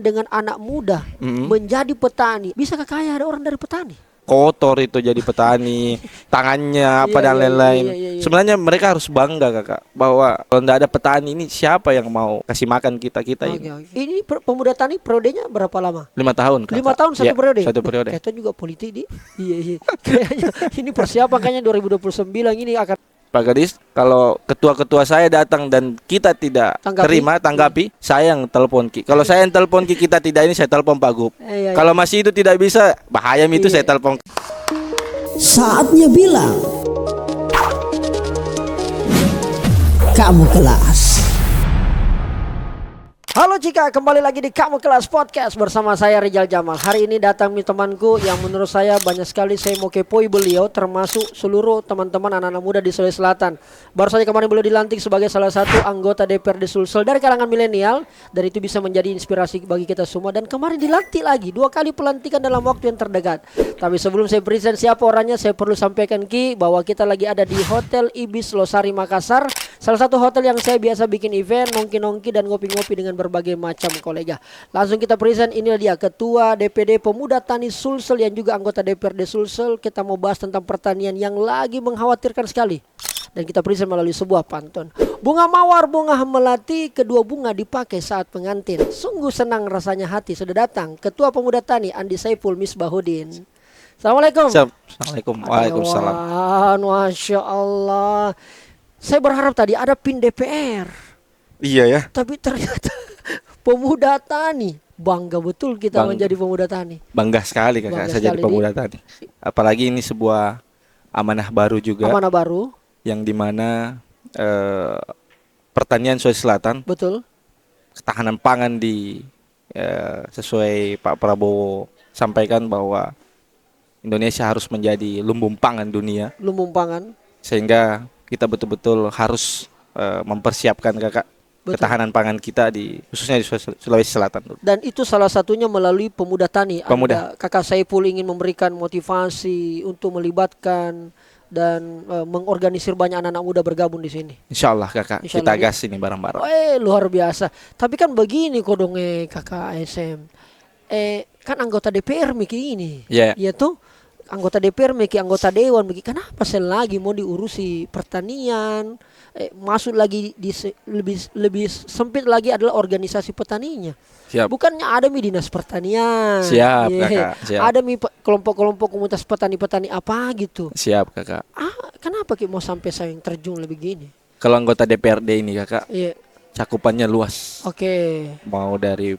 dengan anak muda menjadi petani, bisakah kaya ada orang dari petani? Kotor itu jadi petani, tangannya apa dan lain-lain. Sebenarnya mereka harus bangga kakak, bahwa kalau tidak ada petani ini siapa yang mau kasih makan kita ini. Ini pemuda tani periodenya berapa lama? 5 tahun kakak. 5 tahun satu periode? Satu periode. Kita juga politik di. Iya. Kayaknya ini persiapan kayaknya 2029 ini akan. Pak Gadis, kalau ketua-ketua saya datang dan kita tidak tanggapi, saya yang telepon Ki. Kalau saya yang telepon Ki, kita tidak ini, saya telepon Pak Gub. Kalau masih itu tidak bisa, bahaya itu saya telepon. Saatnya bilang, kamu kelas. Halo Cika, kembali lagi di Kamu Kelas Podcast bersama saya Rizal Jamal. Hari ini datang temanku yang menurut saya banyak sekali saya mau kepoi beliau, termasuk seluruh teman-teman anak-anak muda di Sulawesi Selatan. Baru saja kemarin beliau dilantik sebagai salah satu anggota DPRD Sulsel dari kalangan milenial, dan itu bisa menjadi inspirasi bagi kita semua. Dan kemarin dilantik lagi 2 kali pelantikan dalam waktu yang terdekat. Tapi sebelum saya present siapa orangnya, saya perlu sampaikan Ki bahwa kita lagi ada di Hotel Ibis Losari Makassar, salah satu hotel yang saya biasa bikin event, nongki-nongki dan ngopi-ngopi dengan berbagai macam kolega. Langsung kita present, inilah dia Ketua DPD Pemuda Tani Sulsel yang juga anggota DPRD Sulsel. Kita mau bahas tentang pertanian yang lagi mengkhawatirkan sekali, dan kita present melalui sebuah pantun. Bunga mawar, bunga melati, kedua bunga dipakai saat pengantin. Sungguh senang rasanya hati sudah datang Ketua Pemuda Tani Andi Saiful Misbahuddin. Assalamualaikum. Assalamualaikum. Waalaikumsalam. Masya Allah. Saya berharap tadi ada PIN DPR. Iya ya. Tapi ternyata pemuda tani. Bangga betul kita menjadi pemuda tani. Bangga sekali kakak, saya jadi pemuda tani. Apalagi ini sebuah amanah baru juga. Amanah baru. Yang dimana pertanian Sulawesi Selatan. Betul. Ketahanan pangan sesuai Pak Prabowo sampaikan bahwa Indonesia harus menjadi lumbung pangan dunia. Lumbung pangan. Sehingga kita betul-betul harus mempersiapkan kakak. Betul. Ketahanan pangan kita khususnya di Sulawesi Selatan. Dan itu salah satunya melalui pemuda tani. Kakak Saiful ingin memberikan motivasi untuk melibatkan dan mengorganisir banyak anak-anak muda bergabung di sini. Insya Allah kakak, kita gas ini bareng-bareng. Luar biasa. Tapi kan begini kodong kakak ASM. Kan anggota DPR Miki ini. Iya tuh. Anggota DPR Miki, anggota Dewan Miki. Kenapa saya lagi mau diurusi pertanian? Masuk lagi di lebih sempit lagi adalah organisasi petaninya. Siap. Bukannya ada dinas pertanian. Siap kakak. Siap. Ada kelompok-kelompok komunitas petani-petani apa gitu. Siap kakak. Kenapa Ki mau sampai saya yang terjun lebih gini? Kalau anggota DPRD ini kakak, cakupannya luas. Mau dari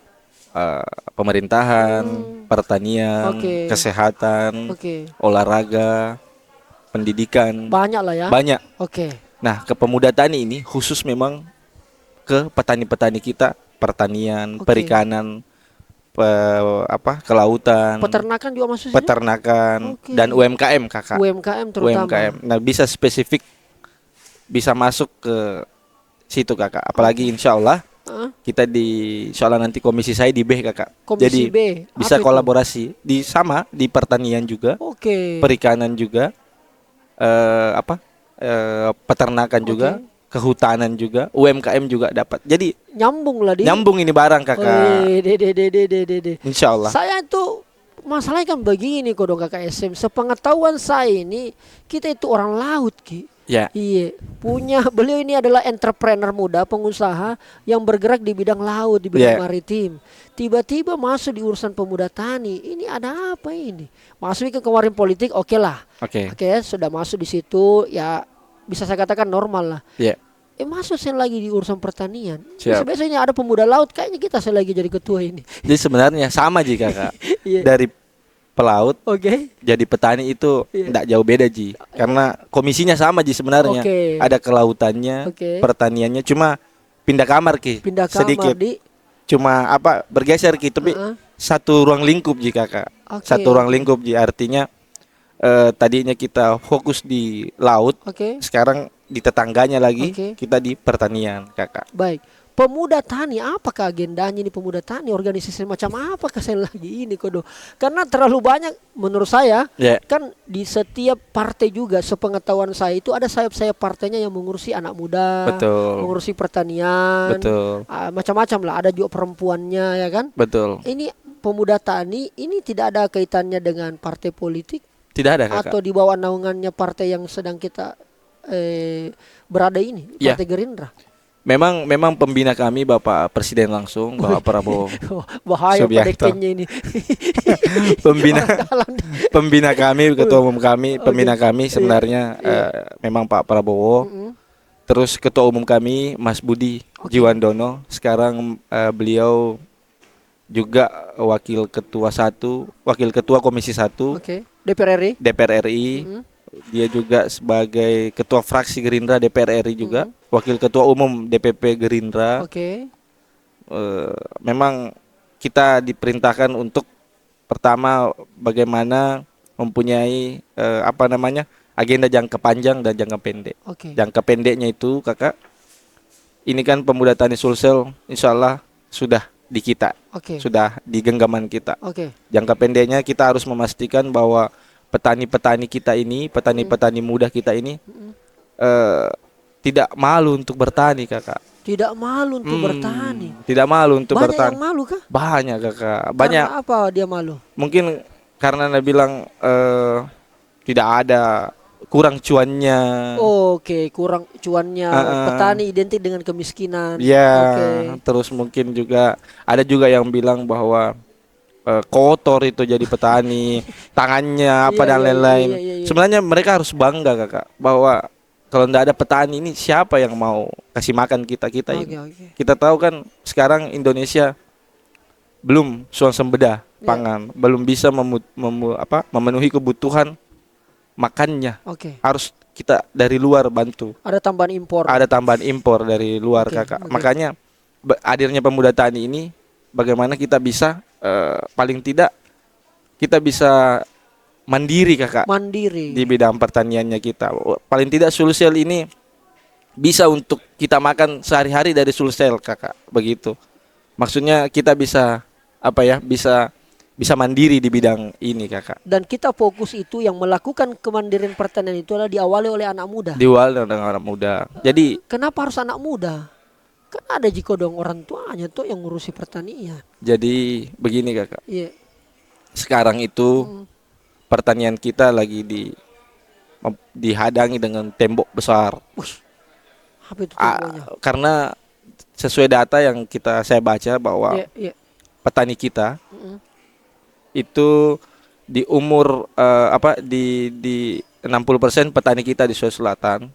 pemerintahan, pertanian, kesehatan, olahraga, pendidikan. Banyak lah ya. Banyak. Nah, ke pemuda tani ini khusus memang ke petani-petani kita, pertanian, perikanan, kelautan, peternakan juga maksudnya. Peternakan dan UMKM kakak. UMKM terutama. UMKM. Nah, bisa spesifik, bisa masuk ke situ kakak. Apalagi insya Allah kita soalnya nanti komisi saya di B kakak. Komisi Jadi B. bisa kolaborasi di pertanian juga, perikanan juga, peternakan juga, kehutanan juga, UMKM juga dapat. Jadi nyambung lah nyambung ini barang kakak. Insya Allah. Saya itu masalahnya kan begini kodong kakak SM. Sepengetahuan saya ini kita itu orang laut Ki. Iya, beliau ini adalah entrepreneur muda, pengusaha yang bergerak di bidang laut, di bidang maritim. Tiba-tiba masuk di urusan pemuda tani. Ini ada apa ini? Masuk ke kemarin politik, oke lah. Sudah masuk di situ, ya bisa saya katakan normal lah. Masuk saya lagi di urusan pertanian. Biasanya ada pemuda laut, kayaknya kita saya lagi jadi ketua ini. Jadi sebenarnya sama Ji kakak. Dari pelaut jadi petani itu tidak jauh beda Ji, karena komisinya sama Ji sebenarnya. Ada kelautannya, pertaniannya, cuma pindah kamar Ki, sedikit cuma bergeser Ki, tapi satu ruang lingkup Ji kakak. Satu ruang lingkup Ji, artinya tadinya kita fokus di laut, sekarang di tetangganya lagi kita di pertanian kakak. Baik. Pemuda Tani, apakah agendanya ini pemuda tani? Organisasi macam apakah saya lagi ini kodo? Karena terlalu banyak menurut saya. Kan di setiap partai juga sepengetahuan saya itu ada sayap-sayap partainya yang mengurusi anak muda, mengurusi pertanian, macam-macam lah. Ada juga perempuannya ya kan. Ini Pemuda Tani ini tidak ada kaitannya dengan partai politik. Tidak ada, Kakak. Atau di bawah naungannya partai yang sedang kita berada ini, Partai Gerindra. Memang pembina kami Bapak Presiden langsung, Bapak Prabowo bahaya pendekennya ini. pembina kami, ketua umum kami, pembina kami sebenarnya memang Pak Prabowo. Terus ketua umum kami Mas Budi Jiwandono, sekarang beliau juga wakil ketua Komisi 1 DPR RI. Dia juga sebagai ketua fraksi Gerindra DPR RI juga, wakil ketua umum DPP Gerindra. Memang kita diperintahkan untuk pertama bagaimana mempunyai agenda jangka panjang dan jangka pendek. Jangka pendeknya itu, Kakak, ini kan Pemuda Tani Sulsel insya Allah sudah di kita, sudah di genggaman kita. Jangka pendeknya kita harus memastikan bahwa petani-petani kita ini, petani-petani muda kita ini tidak malu untuk bertani, Kakak. Tidak malu untuk bertani. Tidak malu untuk bertani. Banyak yang malu kah? Banyak, Kakak. Banyak. Karena apa dia malu? Mungkin karena Anda bilang tidak ada, kurang cuannya. Kurang cuannya. Petani identik dengan kemiskinan. Terus mungkin juga ada juga yang bilang bahwa kotor itu jadi petani, tangannya dan lain-lain. Sebenarnya mereka harus bangga, Kakak, bahwa kalau tidak ada petani ini siapa yang mau kasih makan kita ini. Kita tahu kan sekarang Indonesia belum swasembada pangan, belum bisa memenuhi kebutuhan makannya. Harus kita dari luar bantu. Ada tambahan impor. Ada tambahan impor dari luar, Kakak. Makanya hadirnya Pemuda Tani ini, bagaimana kita bisa paling tidak kita bisa mandiri, Kakak. Mandiri di bidang pertaniannya kita. Paling tidak Sulsel ini bisa untuk kita makan sehari-hari dari Sulsel, Kakak. Begitu. Maksudnya kita bisa bisa mandiri di bidang ini, Kakak. Dan kita fokus itu yang melakukan kemandirian pertanian itu adalah diawali oleh anak muda. Diawali oleh anak muda. Jadi kenapa harus anak muda? Kan ada jika dong orang tuanya tuh yang ngurusi pertanian. Jadi begini, Kakak. Sekarang itu pertanian kita lagi dihadangi dengan tembok besar. Apa itu temboknya? Karena sesuai data yang saya baca bahwa petani kita itu di umur di 60% petani kita di Sulawesi Selatan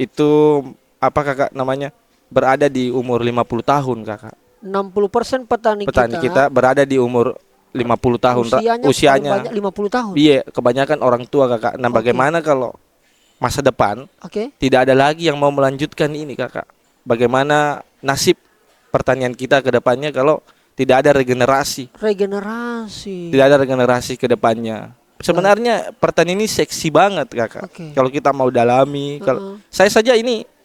itu Kakak namanya berada di umur 50 tahun, Kakak. 60% petani kita berada di umur 50 tahun. Usianya 50 tahun. Iya, kebanyakan orang tua, Kakak. Nah, bagaimana kalau masa depan tidak ada lagi yang mau melanjutkan ini, Kakak? Bagaimana nasib pertanian kita ke depannya kalau tidak ada regenerasi? Tidak ada regenerasi ke depannya. Sebenarnya pertanian ini seksi banget, Kakak. Kalau kita mau dalami, kalau saya saja ini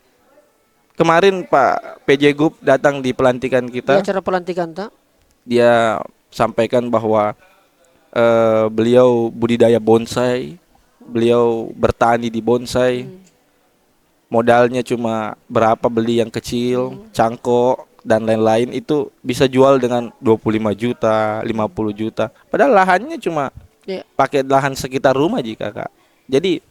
kemarin Pak PJ Gub datang di pelantikan kita. Di acara pelantikan tak? Dia sampaikan bahwa beliau budidaya bonsai, beliau bertani di bonsai. Modalnya cuma berapa, beli yang kecil, cangkok dan lain-lain, itu bisa jual dengan 25 juta, 50 juta. Padahal lahannya cuma pakai lahan sekitar rumah Kakak. Jadi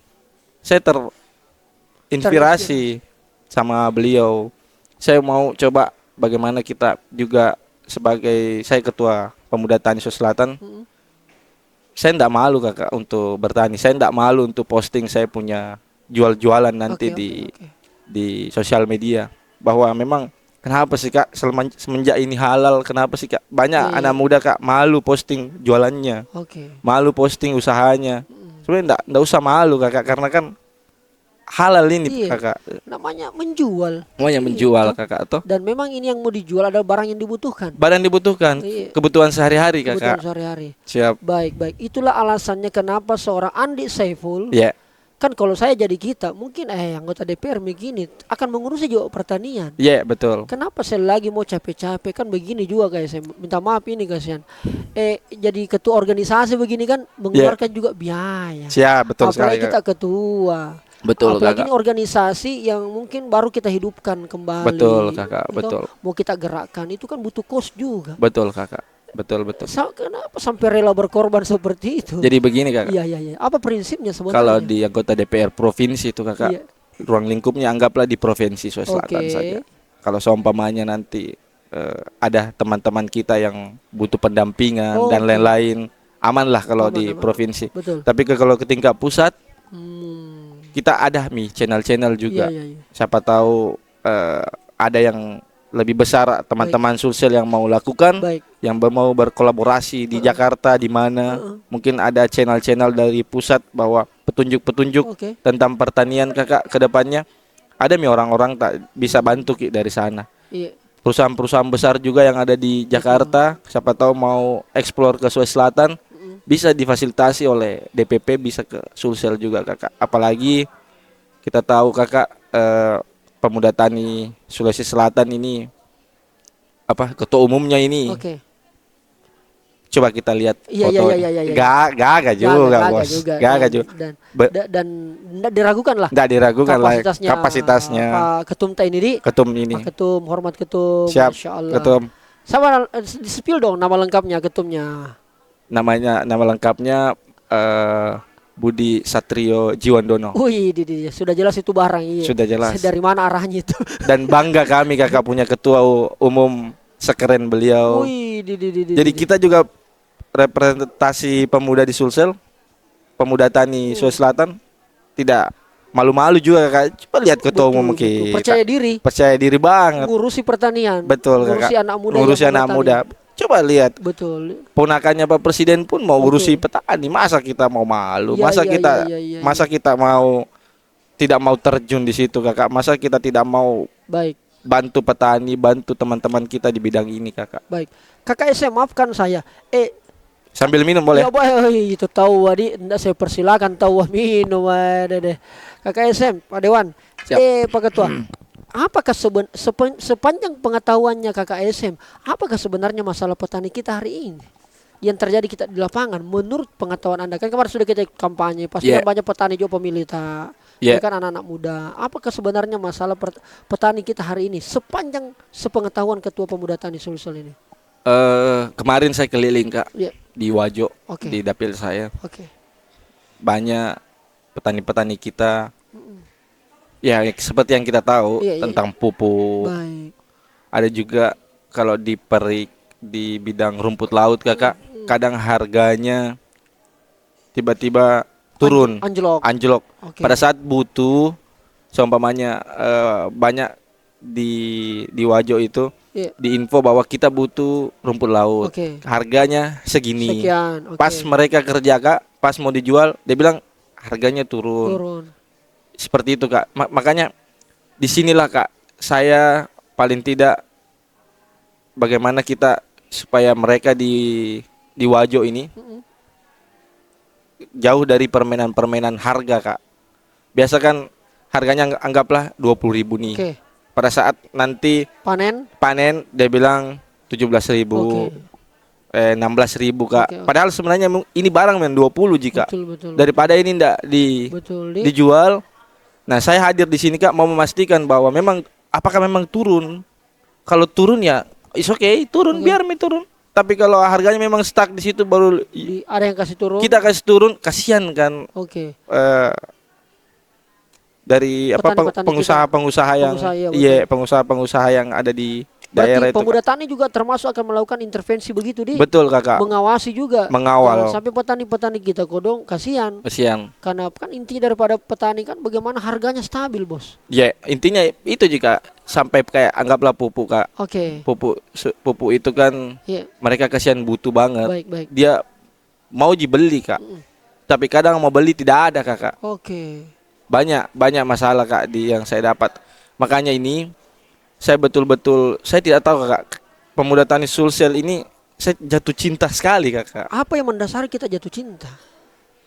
saya terinspirasi sama beliau. Saya mau coba bagaimana kita juga sebagai saya ketua Pemuda Tani Sulawesi Selatan. Saya tidak malu, Kakak, untuk bertani. Saya tidak malu untuk posting saya punya jual-jualan nanti di sosial media. Bahwa memang kenapa sih, Kak, semenjak ini halal, kenapa sih, Kak, banyak anak muda, Kak, malu posting jualannya, malu posting usahanya. Sebenarnya tidak usah malu, Kakak, karena kan halal ini, Kakak. Namanya menjual. Kakak, toh. Dan memang ini yang mau dijual adalah barang yang dibutuhkan. Kebutuhan sehari-hari, Kakak. Kebutuhan sehari-hari. Siap. Baik. Itulah alasannya kenapa seorang Andi Saiful Kan kalau saya jadi kita, mungkin anggota DPR begini akan mengurusi juga pertanian. Iya, betul. Kenapa saya lagi mau capek-capek kan begini juga kayak saya minta maaf ini kasihan. Jadi ketua organisasi begini kan mengeluarkan juga biaya. Siap, betul apalagi sekali. Kita ketua. Betul, apalagi Kakak. ini organisasi yang mungkin baru kita hidupkan kembali. Betul, Kakak, gitu, betul. Mau kita gerakkan itu kan butuh kos juga. Betul, Kakak. Betul. Kenapa sampai rela berkorban seperti itu? Jadi begini, Kakak. Iya. Apa prinsipnya sebenarnya? Kalau di anggota DPR provinsi itu, Kakak, Iya. ruang lingkupnya anggaplah di provinsi Sulawesi Selatan saja. Kalau seumpamanya nanti ada teman-teman kita yang butuh pendampingan dan lain-lain, amanlah kalau di provinsi. Betul. Tapi kalau ke tingkat pusat, kita ada channel-channel juga. Iya. Siapa tahu ada yang lebih besar teman-teman Sulsel yang mau lakukan, yang mau berkolaborasi di Jakarta di mana mungkin ada channel-channel dari pusat bahwa petunjuk-petunjuk tentang pertanian Kakak ke depannya ada orang-orang tak bisa bantu dari sana. Iya. Perusahaan-perusahaan besar juga yang ada di Jakarta, siapa tahu mau eksplor ke Sulawesi Selatan bisa difasilitasi oleh DPP, bisa ke Sulsel juga, Kakak. Apalagi kita tahu, Kakak, Pemuda Tani Sulawesi Selatan ini ketua umumnya ini. Coba kita lihat fotonya. Gagah juga, Bos. Gagah juga. Dan tidak diragukan lah. Tidak diragukan kapasitasnya. Pak Ketum ini. Pak Ketum, hormat Ketum. Siap, Masya Allah. Ketum. Sama di-spill dong nama lengkapnya Ketumnya. Nama lengkapnya Budi Satrio Jiwandono. Wih, sudah jelas itu barang. Iya. Sudah jelas. Dari mana arahnya itu? Dan bangga kami, Kakak, punya ketua umum sekeren beliau. Wih, Jadi kita juga representasi pemuda di Sulsel, pemuda tani Sulawesi Selatan, tidak malu-malu juga, Kak. Coba lihat ketua umum kita. Percaya diri banget. Ngurusi pertanian. Betul, ngurusi Kakak. Anak muda. Ngurusi anak muda. Coba lihat. Betul. Ponakannya Pak Presiden pun mau ngurusi petani. Masa kita mau malu? Masa kita mau tidak mau terjun di situ, Kakak? Masa kita tidak mau bantu petani, bantu teman-teman kita di bidang ini, Kakak? Baik. Kakak SM, maafkan saya. Sambil minum boleh? Ya, itu tahu wadi, enggak saya persilakan tahu minum deh. Kakak SM, Pak Dewan. Pak Ketua. Apakah sepanjang pengetahuannya Kakak SM, apakah sebenarnya masalah petani kita hari ini yang terjadi kita di lapangan menurut pengetahuan Anda? Kan kemarin sudah kita kampanye, pasti banyak petani juga pemilih kan anak-anak muda. Apakah sebenarnya masalah petani kita hari ini sepanjang sepengetahuan Ketua Pemuda Tani Sulsel ini? Kemarin saya keliling, Kak, di Wajo, di dapil saya. Banyak petani-petani kita. Ya, seperti yang kita tahu tentang pupuk. Ada juga kalau di bidang rumput laut, Kakak, kadang harganya tiba-tiba turun, anjlok. Pada saat butuh, seumpamanya banyak di Wajo itu diinfo bahwa kita butuh rumput laut, harganya segini. Pas mereka kerja, Kak, pas mau dijual, dia bilang harganya turun. Seperti itu, Kak. Makanya disinilah, Kak, saya paling tidak bagaimana kita supaya mereka di Wajo ini jauh dari permainan harga, Kak. Biasa kan harganya anggaplah 20.000 nih. Pada saat nanti panen dia bilang 17.000. 16.000, Kak. Padahal sebenarnya ini barang 20 jika. Betul. Daripada ini enggak dijual. Nah, saya hadir di sini, Kak, mau memastikan bahwa apakah memang turun. Kalau turun ya it's okay, turun, biar turun. Tapi kalau harganya memang stuck di situ baru ada yang kasih turun. Kita kasih turun, kasihan kan. Dari pengusaha-pengusaha yang ada di daerah itu. Pemuda Tani juga termasuk akan melakukan intervensi begitu di. Betul, Kakak. Mengawasi juga. Mengawal. Sampai petani-petani kita kodong kasihan. Karena kan inti daripada petani kan bagaimana harganya stabil, Bos. Ya, intinya itu jika sampai kayak anggaplah pupuk, Kak. Pupuk itu kan mereka kasihan butuh banget. Baik. Dia mau dibeli, Kak. Tapi kadang mau beli tidak ada, Kakak. Banyak masalah, Kak, yang saya dapat. Makanya ini saya betul-betul saya tidak tahu, Kakak, Pemuda Tani Sulsel ini saya jatuh cinta sekali, Kakak. Apa yang mendasari kita jatuh cinta?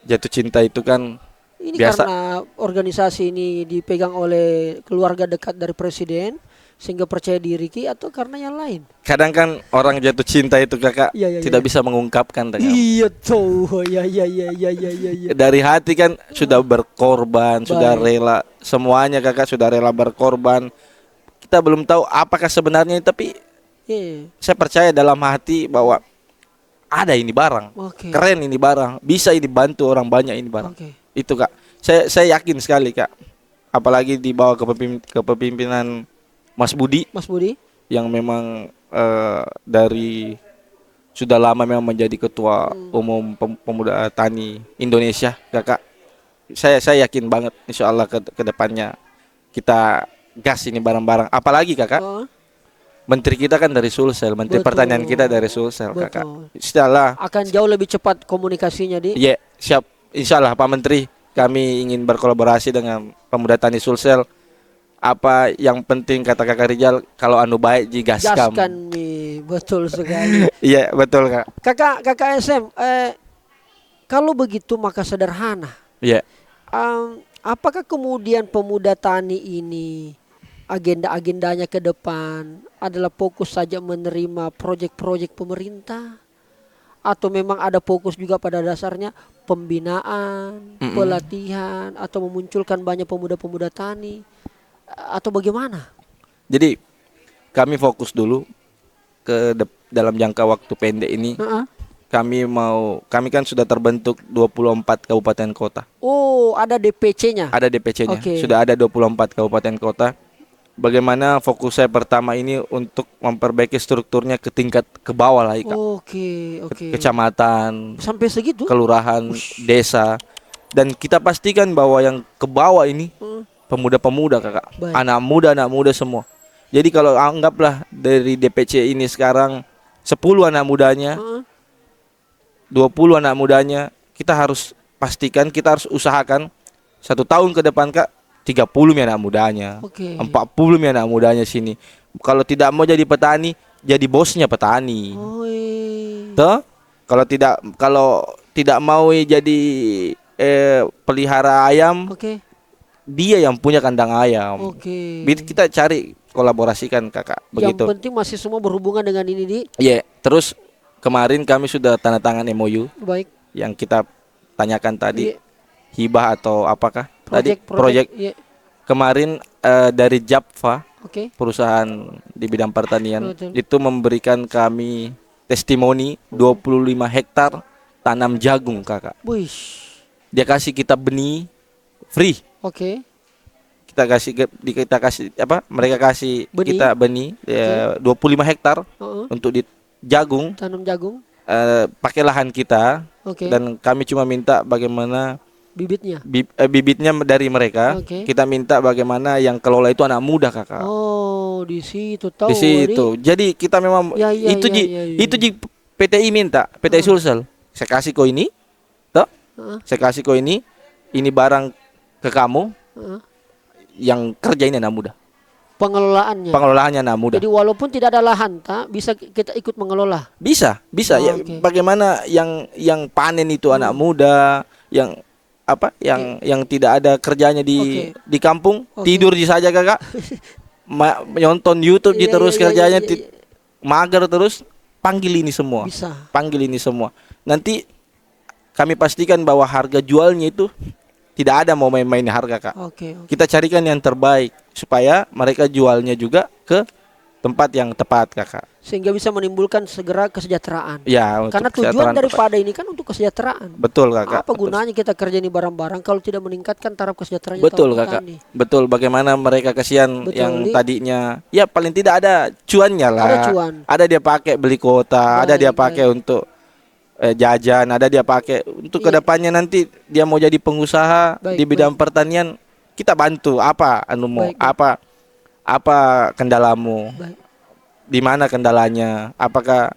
Jatuh cinta itu kan Ini karena organisasi ini dipegang oleh keluarga dekat dari presiden sehingga percaya diri atau karena yang lain? Kadang kan orang jatuh cinta itu kakak tidak bisa mengungkapkan. Iya tuh, ya. Dari hati kan sudah berkorban, sudah rela semuanya kakak, sudah rela berkorban. Kita belum tahu apakah sebenarnya, tapi saya percaya dalam hati bahwa ada ini barang, keren ini barang, bisa ini bantu orang banyak ini barang. Itu kak, saya yakin sekali kak. Apalagi di bawah kepemimpinan Mas Budi yang memang dari sudah lama memang menjadi ketua umum pemuda tani Indonesia kakak. Saya yakin banget insya Allah ke depannya kita gas ini barang-barang. Apalagi kakak, menteri kita kan dari Sulsel, menteri pertanian kita dari Sulsel kakak. Setelah akan jauh lebih cepat komunikasinya Iya siap, insya Allah Pak Menteri, kami ingin berkolaborasi dengan pemuda tani Sulsel. Apa yang penting kata kakak Rijal, kalau anu baik gaskan nih, betul sekali. Iya betul kak. Kakak SM, kalau begitu maka sederhana. Iya. Apakah kemudian pemuda tani ini agenda-agendanya ke depan adalah fokus saja menerima proyek-proyek pemerintah, atau memang ada fokus juga pada dasarnya pembinaan, pelatihan, atau memunculkan banyak pemuda-pemuda tani? Atau bagaimana? Jadi kami fokus dulu dalam jangka waktu pendek ini. Kami kan sudah terbentuk 24 kabupaten kota. Oh, ada DPC-nya? Ada DPC-nya. Sudah ada 24 kabupaten kota. Bagaimana fokus saya pertama ini untuk memperbaiki strukturnya ke tingkat ke bawah lah, Kak. Kecamatan, sampai segitu? Kelurahan, desa. Dan kita pastikan bahwa yang ke bawah ini pemuda-pemuda kakak, anak muda semua. Jadi kalau anggaplah dari DPC ini sekarang 10 anak mudanya, 20 anak mudanya, kita harus pastikan, kita harus usahakan 1 tahun ke depan kak 30 anak mudanya, 40 anak mudanya sini. Kalau tidak mau jadi petani, jadi bosnya petani. Toh? Kalau tidak mau jadi pelihara ayam, dia yang punya kandang ayam. Kita cari kolaborasikan kakak. Begitu. Yang penting masih semua berhubungan dengan ini Terus kemarin kami sudah tanda tangan MOU. Baik. Yang kita tanyakan tadi hibah atau apakah? Proyek. Kemarin dari Japfa, perusahaan di bidang pertanian, itu memberikan kami testimoni 25 hektar tanam jagung kakak. Dia kasih kita benih free. Kita kasih apa? Mereka kasih benih. Kita benih 25 hektar untuk di jagung. Tanam jagung. Pakai lahan kita. Dan kami cuma minta bagaimana bibitnya. Bibitnya dari mereka. Kita minta bagaimana yang kelola itu anak muda kakak. Di situ tahu. Di situ. Jadi kita memang itu PTI minta, PTI Sulsel. Saya kasih kau ini, toh? Saya kasih kau ini barang ke kamu. Yang kerja ini anak muda. Pengelolaannya anak muda. Jadi walaupun tidak ada lahan, bisa kita ikut mengelola. Bisa. Ya. Bagaimana yang panen itu anak muda, yang apa? Yang tidak ada kerjanya di kampung, tidur saja kakak. Nonton YouTube terus kerjanya mager terus, panggil ini semua. Panggil ini semua. Nanti kami pastikan bahwa harga jualnya itu tidak ada mau main-main harga kak. Kita carikan yang terbaik supaya mereka jualnya juga ke tempat yang tepat kakak. Sehingga bisa menimbulkan segera kesejahteraan. Ya. Karena tujuan daripada ini kan untuk kesejahteraan. Betul kakak. Apa gunanya kita kerja ini barang-barang kalau tidak meningkatkan taraf kesejahteraan? Betul kakak. Betul. Bagaimana mereka kasihan yang tadinya ya paling tidak ada cuannya lah. Ada cuan. Ada dia pakai beli kuota, ada dia pakai untuk jajan, ada dia pakai untuk kedepannya nanti dia mau jadi pengusaha di bidang pertanian, kita bantu. Apa apa kendalamu, di mana kendalanya, apakah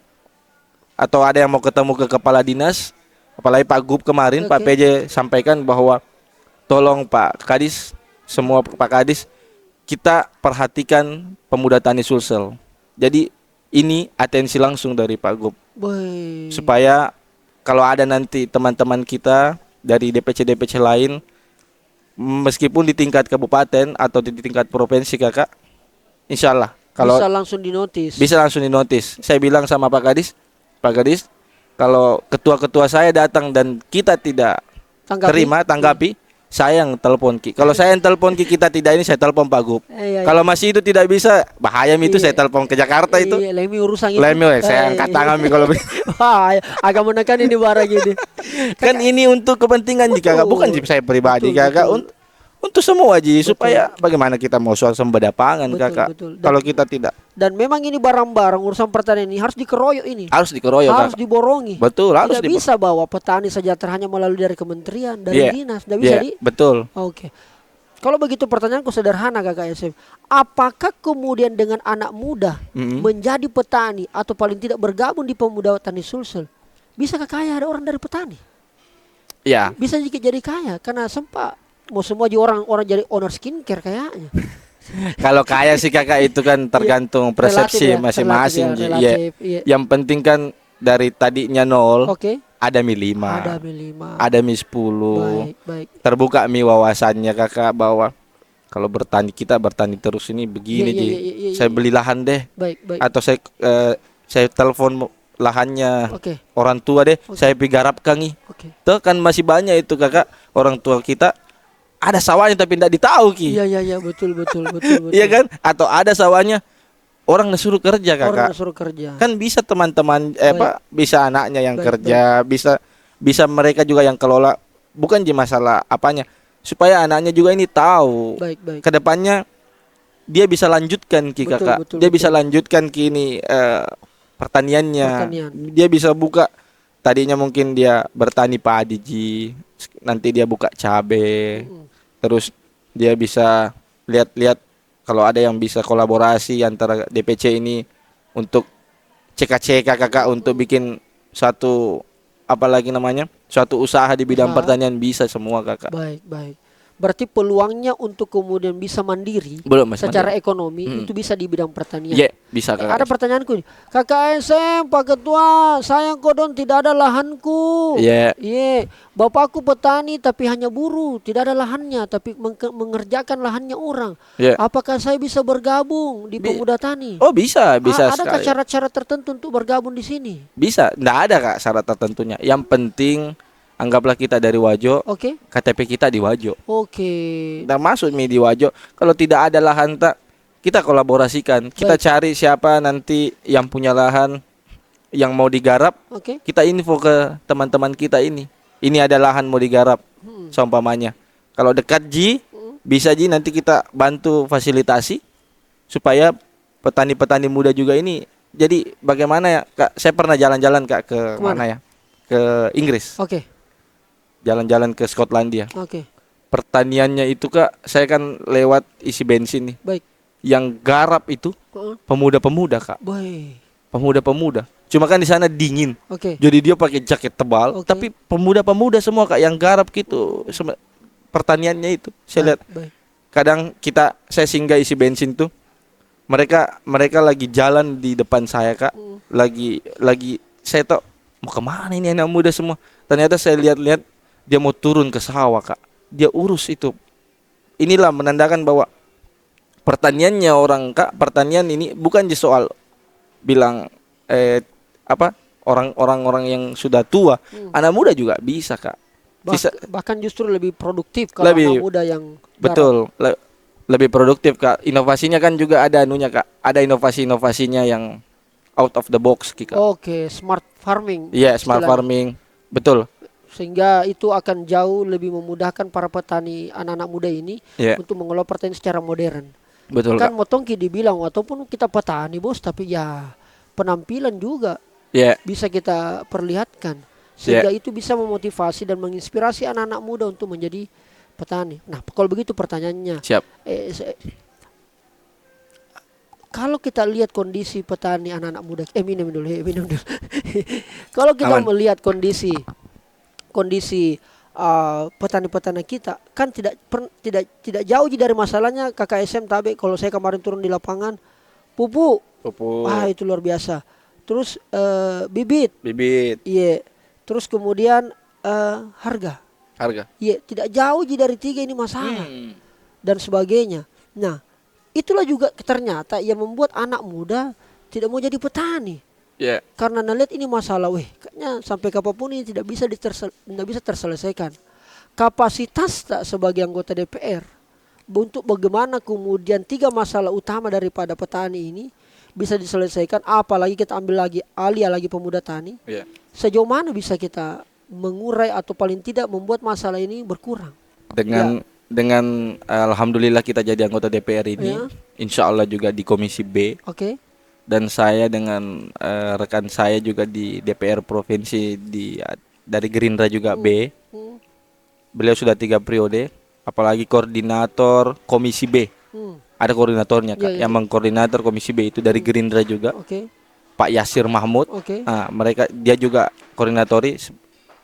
atau ada yang mau ketemu ke kepala dinas, apalagi Pak Gub kemarin Pak PJ sampaikan bahwa tolong Pak Kadis, semua Pak Kadis, kita perhatikan pemuda tani Sulsel. Jadi ini atensi langsung dari Pak Gub. Supaya kalau ada nanti teman-teman kita dari DPC lain meskipun di tingkat kabupaten atau di tingkat provinsi kakak, insya Allah kalau bisa langsung dinotis. Bisa langsung dinotis. Saya bilang sama Pak Kadis, kalau ketua-ketua saya datang dan kita tidak tanggapi, saya yang telepon Ki. Kalau saya yang telepon Ki, kita tidak ini, saya telepon Pak Gub. Kalau masih itu tidak bisa, bahaya itu saya telepon ke Jakarta itu. Lemi urusan itu. Saya angkat tangan kalau agak menekan ini barang gini. Kan ini untuk kepentingan jika bukan saya pribadi kakak, untuk semua Ji, supaya bagaimana kita mau swasembada pangan kakak. Kalau kita tidak. Dan memang ini barang-barang urusan pertanian ini harus dikeroyok ini. Harus dikeroyok. Harus diborongi. Betul, harus tidak bisa bawa petani sejahtera hanya melalui dari kementerian, dari dinas. Tidak bisa betul. Oke. Kalau begitu pertanyaanku sederhana kakak SM. Apakah kemudian dengan anak muda menjadi petani atau paling tidak bergabung di Pemuda Tani Sulsel, bisakah kaya ada orang dari petani? Ya. Bisa jadi kaya karena sempat mau semua orang jadi owner skincare kayaknya. Kalau kaya sih kakak itu kan tergantung persepsi masing-masing. Yang penting kan dari tadinya 0, ada Mi 5, ada Mi 10. Baik. Terbuka Mi wawasannya kakak bahwa kalau kita bertani terus ini begini saya beli lahan deh. Baik. Atau saya telepon lahannya orang tua deh, saya pigarapkan nih. Tuh kan masih banyak itu kakak, orang tua kita ada sawahnya tapi tidak ditahu Ki. Iya betul. Iya kan? Atau ada sawahnya orang disuruh kerja kakak. Orang disuruh kerja. Kan bisa teman-teman bisa anaknya yang kerja, bisa mereka juga yang kelola. Bukan di masalah apanya, supaya anaknya juga ini tahu. Baik. Kedepannya dia bisa lanjutkan Ki kakak. Dia bisa lanjutkan Ki ini pertaniannya. Dia bisa buka, tadinya mungkin dia bertani padi Ji, nanti dia buka cabe. Terus dia bisa lihat kalau ada yang bisa kolaborasi antara DPC ini untuk CK kakak untuk bikin suatu suatu usaha di bidang pertanian, bisa semua kakak. Baik. Berarti peluangnya untuk kemudian bisa mandiri secara ekonomi itu bisa di bidang pertanian. Bisa kakak. Ada pertanyaanku nih. Kakak SM, Pak Ketua, sayang kodon tidak ada lahanku. Bapakku petani tapi hanya buruh, tidak ada lahannya tapi mengerjakan lahannya orang. Apakah saya bisa bergabung di Pemuda Tani? Oh bisa adakah syarat-syarat tertentu untuk bergabung di sini? Bisa, enggak ada kak syarat tertentunya. Yang penting anggaplah kita dari Wajo, KTP kita di Wajo. Nah masuk di Wajo. Kalau tidak ada lahan kita kolaborasikan. Kita cari siapa nanti yang punya lahan yang mau digarap. Kita info ke teman-teman kita ini. Ini ada lahan mau digarap, seumpamanya. Kalau dekat Ji, bisa Ji nanti kita bantu fasilitasi supaya petani-petani muda juga ini. Jadi bagaimana ya kak? Saya pernah jalan-jalan kak ke mana ya? Ke Inggris. Jalan-jalan ke Skotlandia. Pertaniannya itu kak, saya kan lewat isi bensin nih. Yang garap itu pemuda-pemuda kak. Pemuda-pemuda. Cuma kan di sana dingin. Jadi dia pakai jaket tebal. Tapi pemuda-pemuda semua kak yang garap gitu. Pertaniannya itu saya lihat. Kadang saya singgah isi bensin tuh. Mereka lagi jalan di depan saya kak. Lagi saya tahu mau kemana ini anak muda semua. Ternyata saya lihat dia mau turun ke sawah kak. Dia urus itu. Inilah menandakan bahwa pertaniannya orang kak. Pertanian ini bukan soal bilang orang-orang yang sudah tua. Anak muda juga bisa kak. Bahkan justru lebih produktif kalau anak muda yang betul lebih produktif kak. Inovasinya kan juga ada anunya kak. Ada inovasinya yang out of the box kak. Smart farming. Smart farming. Betul. Sehingga itu akan jauh lebih memudahkan para petani anak-anak muda ini untuk mengelola pertanian secara modern. Betul kan Motongki dibilang walaupun kita petani bos, tapi ya penampilan juga bisa kita perlihatkan sehingga itu bisa memotivasi dan menginspirasi anak-anak muda untuk menjadi petani. Nah kalau begitu pertanyaannya, kalau kita lihat kondisi petani anak-anak muda, minum dulu. Kalau kita melihat kondisi petani-petani kita kan tidak jauh dari masalahnya kakak SM tabe. Kalau saya kemarin turun di lapangan, pupuk. Itu luar biasa. Terus bibit. Terus kemudian harga Harga. Iya, tidak jauh Ji dari 3 ini masalah. Dan sebagainya. Nah, itulah juga ternyata yang membuat anak muda tidak mau jadi petani. Yeah. Karena lihat ini masalah, kayaknya sampai kapanpun ini tidak bisa terselesaikan. Kapasitas tak sebagai anggota DPR untuk bagaimana kemudian 3 masalah utama daripada petani ini bisa diselesaikan, apalagi kita ambil lagi alih lagi pemuda tani. Yeah. Sejauh mana bisa kita mengurai atau paling tidak membuat masalah ini berkurang? Dengan alhamdulillah kita jadi anggota DPR ini, insya Allah juga di Komisi B. Oke. Dan saya dengan rekan saya juga di DPR provinsi dari Gerindra juga B. Beliau sudah 3 periode, apalagi koordinator Komisi B. Ada koordinatornya Kak, yang mengkoordinator Komisi B itu dari Gerindra juga. Pak Yasir Mahmud. Nah, dia juga koordinatori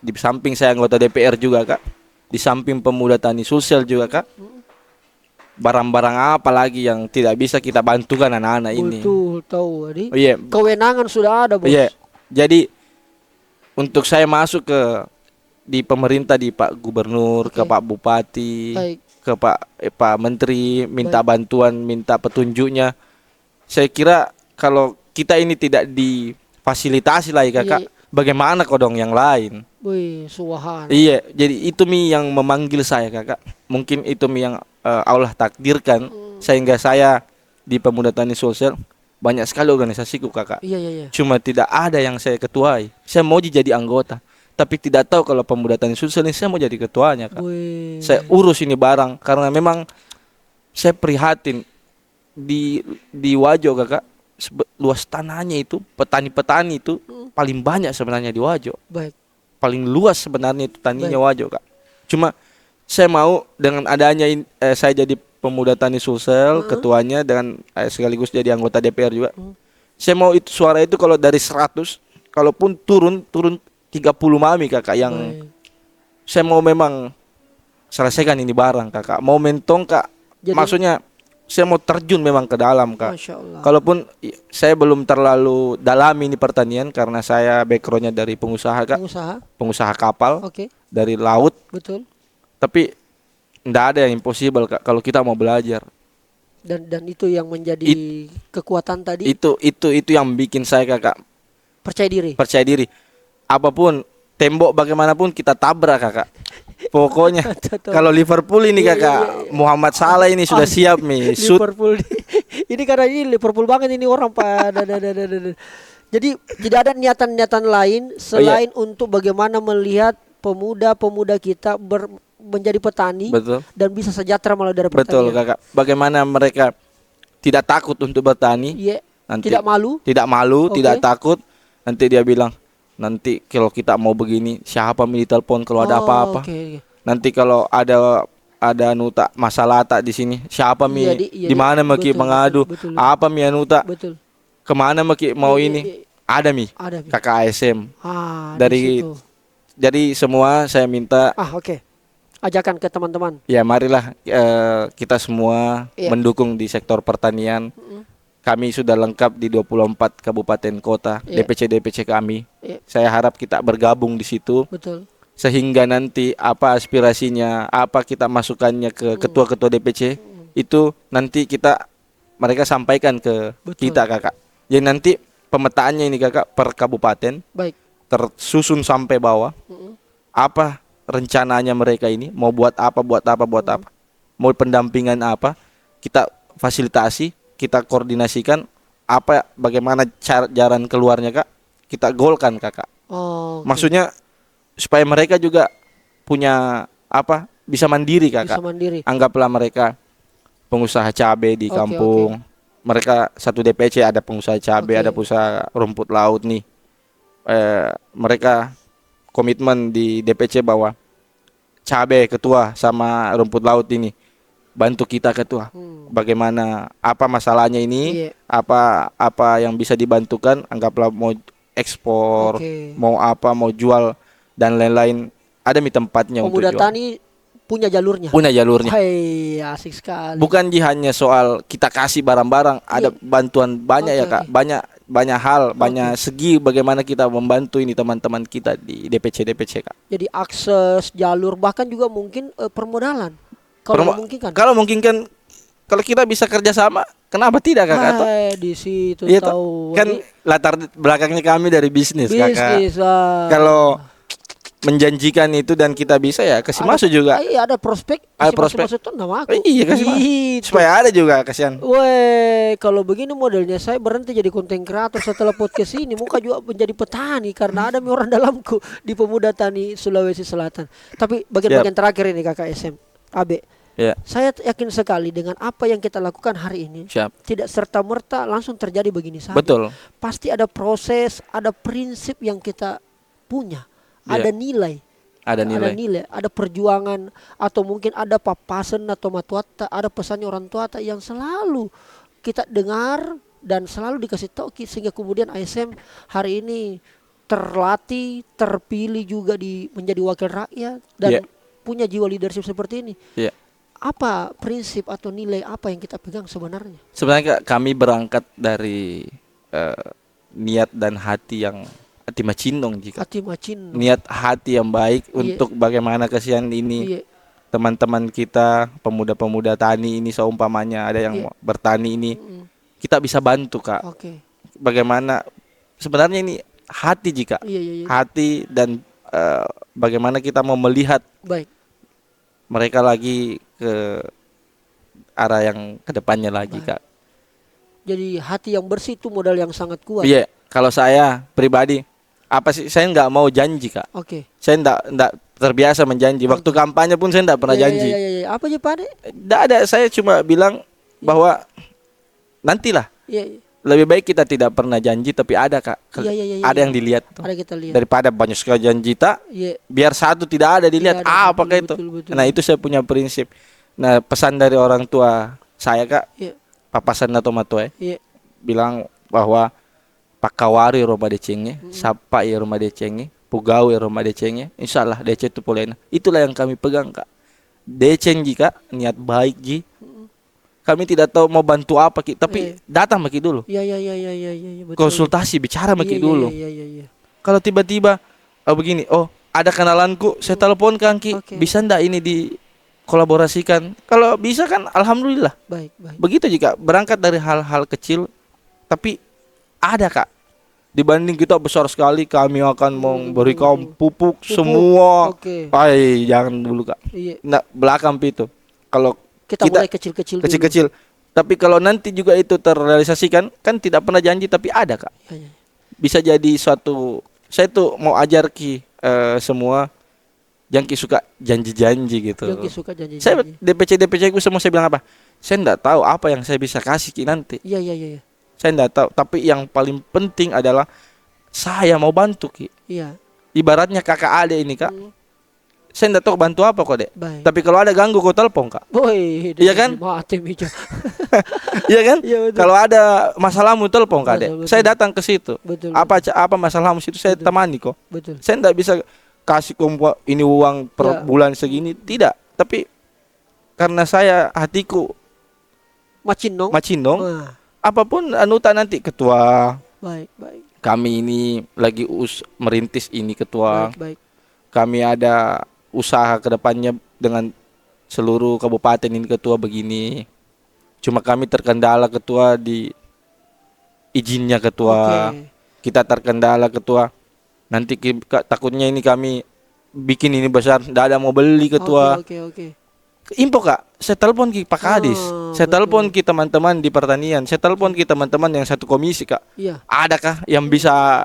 di samping saya anggota DPR juga Kak. Di samping pemuda tani sosial juga Kak. Barang-barang apa lagi yang tidak bisa kita bantukan anak-anak ini. Betul, tahu Adi. Kewenangan sudah ada, Bos. Jadi untuk saya masuk di pemerintah, di Pak Gubernur, ke Pak Bupati, ke Pak Menteri, minta bantuan, minta petunjuknya. Saya kira kalau kita ini tidak difasilitasi lagi Kakak, bagaimana kodong yang lain? Suwahan. Iya, jadi itu yang memanggil saya Kakak. Mungkin itu yang Allah takdirkan sehingga saya di Pemuda Tani Sosial banyak sekali organisasiku Kakak. Iya. Cuma tidak ada yang saya ketuai. Saya mau jadi anggota, tapi tidak tahu kalau Pemuda Tani Sosial ini saya mau jadi ketuanya Kak. Saya urus ini barang karena memang saya prihatin di Wajo Kakak. Luas tanahnya itu, petani-petani itu paling banyak sebenarnya di Wajo. Paling luas sebenarnya itu taninya Wajo Kak. Cuma saya mau dengan adanya saya jadi Pemuda Tani Sosial, ketuanya, dan sekaligus jadi anggota DPR juga. Saya mau itu suara itu kalau dari 100, kalaupun turun 30 mami Kakak yang saya mau memang selesaikan ini barang Kakak. Mau mentong Kak. Maksudnya saya mau terjun memang ke dalam Kak. Kalaupun saya belum terlalu dalami ini pertanian karena saya backgroundnya dari pengusaha Kak. Pengusaha kapal. Dari laut. Betul. Tapi tidak ada yang impossible Kak kalau kita mau belajar. Dan itu yang menjadi kekuatan tadi. Itu yang bikin saya Kakak percaya diri. Apapun tembok bagaimanapun kita tabrak Kakak. Pokoknya kalau Liverpool ini Kakak, Muhammad Salah ini sudah siap nih. Liverpool ini karena ini Liverpool banget ini orang pada. Jadi tidak ada niatan-niatan lain selain untuk bagaimana melihat pemuda-pemuda kita menjadi petani. Betul. Dan bisa sejahtera melalui dari pertanian. Betul Kakak. Bagaimana mereka tidak takut untuk bertani. Nanti tidak malu, tidak takut. Nanti dia bilang, nanti kalau kita mau begini, siapa yang ditelepon kalau ada apa-apa. Nanti kalau ada nuta masalah tak di sini, siapa di mana maki mengadu, apa nuta. Kemana maki mau ini? Ada Kakak ASM. Jadi semua saya minta ajakan ke teman-teman. Ya marilah kita semua mendukung di sektor pertanian. Kami sudah lengkap di 24 kabupaten kota, DPC kami. Saya harap kita bergabung di situ. Betul. Sehingga nanti apa aspirasinya, apa kita masukannya ke ketua-ketua DPC, itu nanti mereka sampaikan ke kita Kakak. Jadi nanti pemetaannya ini Kakak per kabupaten. Tersusun sampai bawah. Apa rencananya mereka ini, mau buat apa. Mau pendampingan apa, kita fasilitasi. Kita koordinasikan bagaimana jalan keluarnya Kak, kita golkan Kakak. Maksudnya supaya mereka juga punya bisa mandiri Kakak. Anggaplah mereka pengusaha cabai di kampung. Mereka satu DPC ada pengusaha cabai, ada pengusaha rumput laut nih. Mereka komitmen di DPC bahwa cabai ketua sama rumput laut ini bantu kita ketua. Bagaimana apa masalahnya ini, apa yang bisa dibantukan, anggaplah mau ekspor, mau jual dan lain-lain, ada tempatnya untuk jual. Pemuda tani punya jalurnya. Asik sekali. Bukan hanya soal kita kasih barang-barang, ada bantuan banyak ya Kak, banyak banyak hal, banyak segi bagaimana kita membantu ini teman-teman kita di DPC Kak. Jadi akses jalur bahkan juga mungkin permodalan. Kalau memungkinkan. Kalau memungkinkan, kalau kita bisa kerjasama, kenapa tidak Kakak? Di situ iya, tahu. Kan latar belakangnya kami dari bisnis Kakak. Kalau menjanjikan itu dan kita bisa ya kasih masuk juga. Iya, ada prospek. Masuk tuh nama aku. Iya, kasih masuk. Supaya ada juga kasihan. Weh, kalau begini modelnya saya berhenti jadi konten kreator setelah podcast ini, muka juga menjadi petani karena ada orang dalamku di Pemuda Tani Sulawesi Selatan. Tapi bagian-bagian terakhir ini Kakak SM AB. Ya. Saya yakin sekali dengan apa yang kita lakukan hari ini. Tidak serta-merta langsung terjadi begini saja. Betul. Pasti ada proses, ada prinsip yang kita punya. Ada nilai, ada perjuangan, atau mungkin ada papasan atau matuata, ada pesannya orang tua yang selalu kita dengar dan selalu dikasih tahu, sehingga kemudian ASM hari ini terlatih, terpilih juga menjadi wakil rakyat dan punya jiwa leadership seperti ini. Apa prinsip atau nilai apa yang kita pegang sebenarnya? Sebenarnya kami berangkat dari niat dan hati yang hati macinong niat hati yang baik untuk bagaimana kesian ini teman-teman kita pemuda-pemuda tani ini seumpamanya ada yang bertani ini kita bisa bantu Kak. Bagaimana sebenarnya ini hati hati dan bagaimana kita mau melihat mereka lagi ke arah yang kedepannya lagi Kak. Jadi hati yang bersih itu modal yang sangat kuat. Iya, kalau saya pribadi saya nggak mau janji Kak. Saya nggak terbiasa menjanji. Waktu kampanye pun saya nggak pernah janji. Apa aja Pak? Nggak ada. Saya cuma bilang bahwa nantilah. Lebih baik kita tidak pernah janji tapi ada Kak. Ada yang dilihat. Ada kita lihat. Daripada banyak sekali janji biar satu tidak ada dilihat. Apakah itu? Betul. Nah itu saya punya prinsip. Nah pesan dari orang tua saya Kak, papasan atau matoe, bilang bahwa pakawari rumah decengnya, sapa ya rumah decengnya, pugau ya rumah decengnya, insyaallah DC itu polena. Itulah yang kami pegang Kak. Deceng jika niat baik ji. Kami tidak tahu mau bantu apa tapi datang maki dulu. Iya, betul. Konsultasi bicara maki dulu. Kalau tiba-tiba begini, ada kenalanku, saya teleponkan Ki, bisa ndak ini dikolaborasikan? Kalau bisa kan alhamdulillah. Baik. Begitu jika berangkat dari hal-hal kecil tapi ada Kak. Dibanding kita besar sekali, kami akan memberikan pupuk semua. Jangan dulu Kak. Nah, belakang itu. Kalau kita mulai kecil-kecil. Tapi kalau nanti juga itu terrealisasikan, kan tidak pernah janji tapi ada Kak. Bisa jadi suatu. Saya tuh mau ajar semua yang suka janji-janji gitu. Saya DPC ku semua saya bilang apa? Saya enggak tahu apa yang saya bisa kasih nanti. Iya. Saya enggak tahu, tapi yang paling penting adalah saya mau bantu Ki. Ibaratnya kakak adik ini Kak. Saya enggak tahu bantu apa kok Dek. Tapi kalau ada ganggu kau telepon Kak. Iya kan? Iya kan? Kalau ada masalahmu telepon Kak Dek. Saya datang ke situ. Apa masalahmu situ saya temani kok. Saya enggak bisa kasih ini uang per bulan segini, tidak. Tapi karena saya hatiku macinong. Apapun anuta nanti ketua. Baik. Kami ini lagi merintis ini ketua. Baik. Kami ada usaha kedepannya dengan seluruh kabupaten ini ketua begini. Cuma kami terkendala ketua di izinnya ketua. Kita terkendala ketua. Nanti takutnya ini kami bikin ini besar, tidak ada mau beli ketua. Info Kak, saya telepon Pak Kadis, saya telepon teman-teman di pertanian, saya telepon teman-teman yang satu komisi Kak. Adakah yang bisa?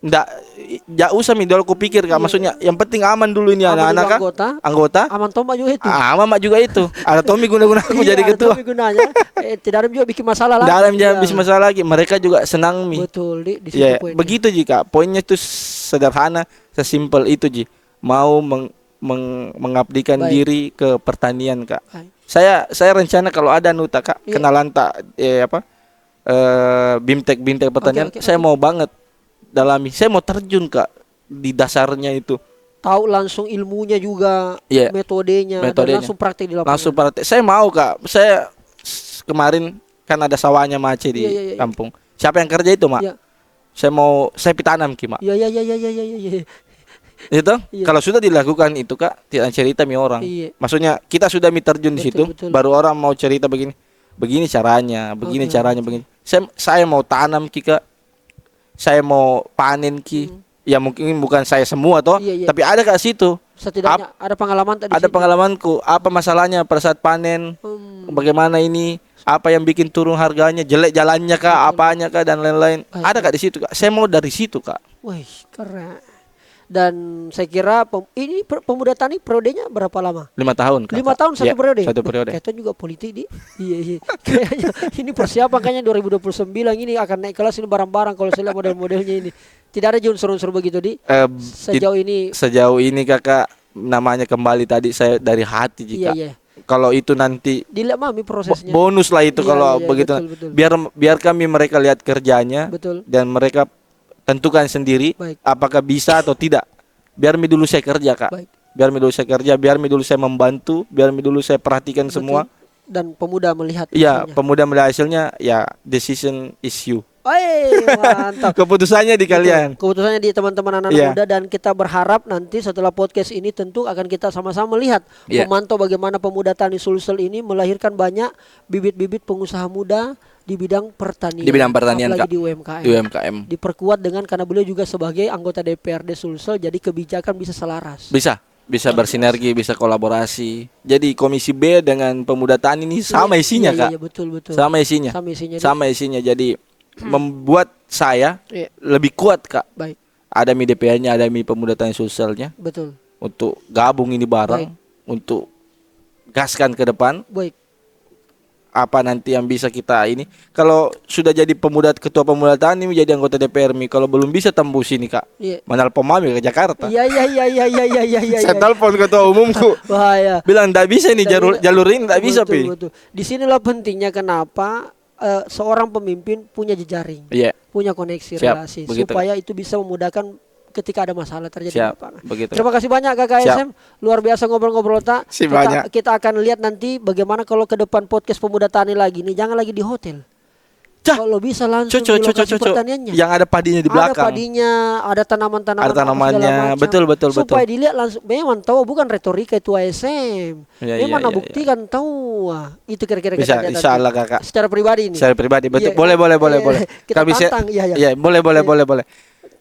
Nggak usah dulu aku pikir Kak, maksudnya yang penting aman dulu ini anak-anak anggota. Aman Toma juga itu. Aman juga itu. Ada Tommy guna-guna aku jadi ketua. Tommy gunanya. Tidak ada juga bikin masalah lagi. Dalam jangan bikin masalah lagi. Mereka juga senang Betul di situ poinnya. Begitu jika poinnya itu sederhana, sesimpel itu Ji. Mau mengabdikan diri ke pertanian Kak. Saya rencana kalau ada nuta Kak, kenalan bimtek pertanian, saya mau banget dalami. Saya mau terjun Kak di dasarnya itu. Tahu langsung ilmunya juga, metodenya, dan langsung praktek di lapangan. Saya mau Kak. Saya kemarin kan ada sawahnya Mace di kampung. Siapa yang kerja itu, Mak? Iya. Saya tanam Ki, Mak. Iya. Itu Iya. kalau sudah dilakukan itu, Kak, tidak cerita mi orang. Iya. Maksudnya kita sudah terjun di situ, betul. baru orang mau cerita begini. Begini caranya, begini caranya, begini. Saya mau tanam Ki, Kak. Saya mau panen Ki. Ya mungkin bukan saya semua toh, Iya. tapi ada Kak situ. Setidaknya ada pengalaman tadi. Ada pengalamanku, apa masalahnya pada saat panen? Bagaimana ini? Apa yang bikin turun harganya? Jelek jalannya Kak, apanya Kak, dan lain-lain. Ada Kak di situ, Kak. Saya mau dari situ, Kak. Wih, keren. Dan saya kira ini Pemuda Tani periodenya berapa lama? 5 tahun. 5 tahun satu periode. Satu periode. Kayaknya juga politik di. Iya. Kayaknya ini persiapan kayaknya 2029 ini akan naik kelas ini barang-barang kalau saya lihat model-modelnya ini. Tidak ada unsur-unsur begitu di. Sejauh ini Kakak namanya kembali tadi saya dari hati jika. Iya. Kalau itu nanti dilihat mami prosesnya. Bonus lah itu kalau begitu. Betul. Biar kami mereka lihat kerjanya. Betul. Dan mereka tentukan sendiri. Baik. Apakah bisa atau tidak. Biar dulu saya kerja, Kak. Baik. Biar dulu saya kerja, biar dulu saya membantu, biar dulu saya perhatikan semua. Dan pemuda melihat hasilnya. Iya, pemuda melihat hasilnya, ya decision is you. Mantap. Keputusannya di kalian. Keputusannya di teman-teman anak-anak muda, dan kita berharap nanti setelah podcast ini tentu akan kita sama-sama melihat, memantau bagaimana Pemuda Tani Sulsel ini melahirkan banyak bibit-bibit pengusaha muda di bidang pertanian. Di bidang pertanian, apalagi Kak. Di UMKM. Di UMKM. Diperkuat dengan karena beliau juga sebagai anggota DPRD Sulsel, jadi kebijakan bisa selaras. Bisa bersinergi, bisa kolaborasi. Jadi Komisi B dengan Pemuda Tani ini sama isinya, Kak. Iya, betul. Sama isinya. Jadi membuat saya lebih kuat, Kak. Baik. Ada mi DPR-nya, ada mi Pemuda Tani Sulselnya. Betul. Untuk gabung ini bareng, untuk gaskan ke depan. Baik. Apa nanti yang bisa kita ini? Kalau sudah jadi ketua Pemuda Tani, menjadi anggota DPR mi, kalau belum bisa tembus ini, Kak. Menelpon mami ke Jakarta. Iya. Saya telepon ketua umumku. Bahaya. Bilang enggak bisa nih jalur ini enggak bisa, Pi. Betul. Disinilah pentingnya kenapa seorang pemimpin punya jejaring, punya koneksi relasi, supaya itu bisa memudahkan ketika ada masalah terjadi. Terima kasih banyak Kakak SM, luar biasa ngobrol-ngobrol tak. Kita akan lihat nanti bagaimana kalau ke depan podcast Pemuda Tani lagi nih, jangan lagi di hotel. Kalau bisa langsung di lokasi pertaniannya. Yang ada padinya di belakang. Ada padinya, ada tanaman-tanamannya. Betul. Supaya dilihat langsung, memang tahu bukan retorika itu ASM. Memang buktikan tahu. Itu kira-kira bisa, insyaallah Kakak. Secara pribadi ini. Secara pribadi, betul. Boleh. Kita tantang, iya. Boleh.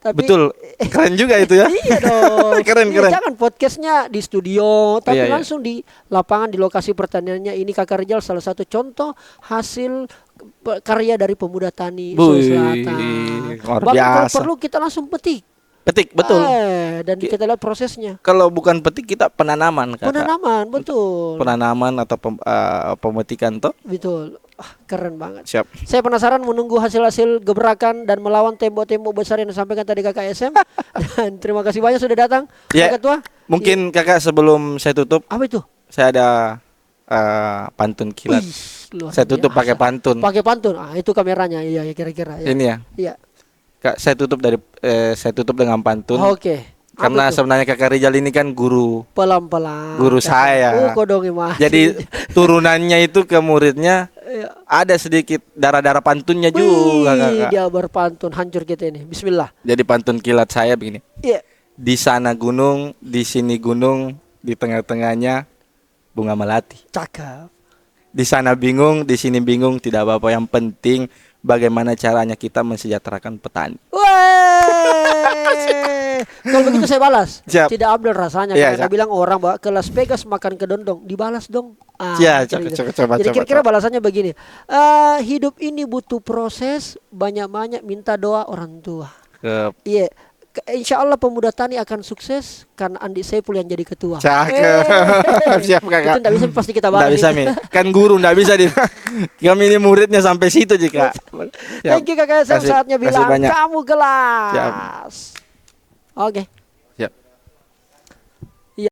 Tapi, betul, keren juga itu ya. Iya dong. keren. Jangan podcastnya di studio, tapi langsung di lapangan, di lokasi pertaniannya. Ini Kakak Rizal salah satu contoh hasil karya dari Pemuda Tani Sulawesi Selatan. Bahkan kalau perlu kita langsung petik, betul. Dan kita lihat prosesnya. Kalau bukan petik, kita penanaman, Kakak. Betul. Penanaman atau pemetikan toh. Betul. Keren banget. Siap. Saya penasaran menunggu hasil-hasil gebrakan dan melawan tembok-tembok besar yang disampaikan tadi Kakak SM. Dan terima kasih banyak sudah datang, Pak Ketua. Mungkin Kakak sebelum saya tutup. Apa itu? Saya ada pantun kilat. Saya tutup pakai pantun. Itu kameranya. Iya, kira-kira. Ini ya. Iya. Kak, saya tutup dengan pantun. Oke. Karena sebenarnya Kakak Rizal ini kan guru. Pelan-pelan. Guru saya. Jadi turunannya itu ke muridnya ada sedikit darah-darah pantunnya juga, Kakak. Dia berpantun, hancur kita ini. Bismillah. Jadi pantun kilat saya begini. Iya. Di sana gunung, di sini gunung, di tengah-tengahnya bunga melati. Cakep. Di sana bingung, di sini bingung, tidak apa-apa, yang penting bagaimana caranya kita mensejahterakan petani. Kalau begitu saya balas. Siap. Tidak abdul rasanya karena bilang orang bawa ke Las Vegas makan kedondong, dibalas dong. Coba. Jadi kira-kira balasannya begini. Hidup ini butuh proses, banyak-banyak minta doa orang tua. Iya. Insya Allah Pemuda Tani akan sukses karena Andi Saiful yang jadi ketua. Siap, Kakak. Itu tidak bisa pasti kita bahas. Tidak bisa, Mi. Kan guru tidak bisa kami ini muridnya sampai situ jika. Thank you Kakak. Saatnya bilang kamu kelas. Oke.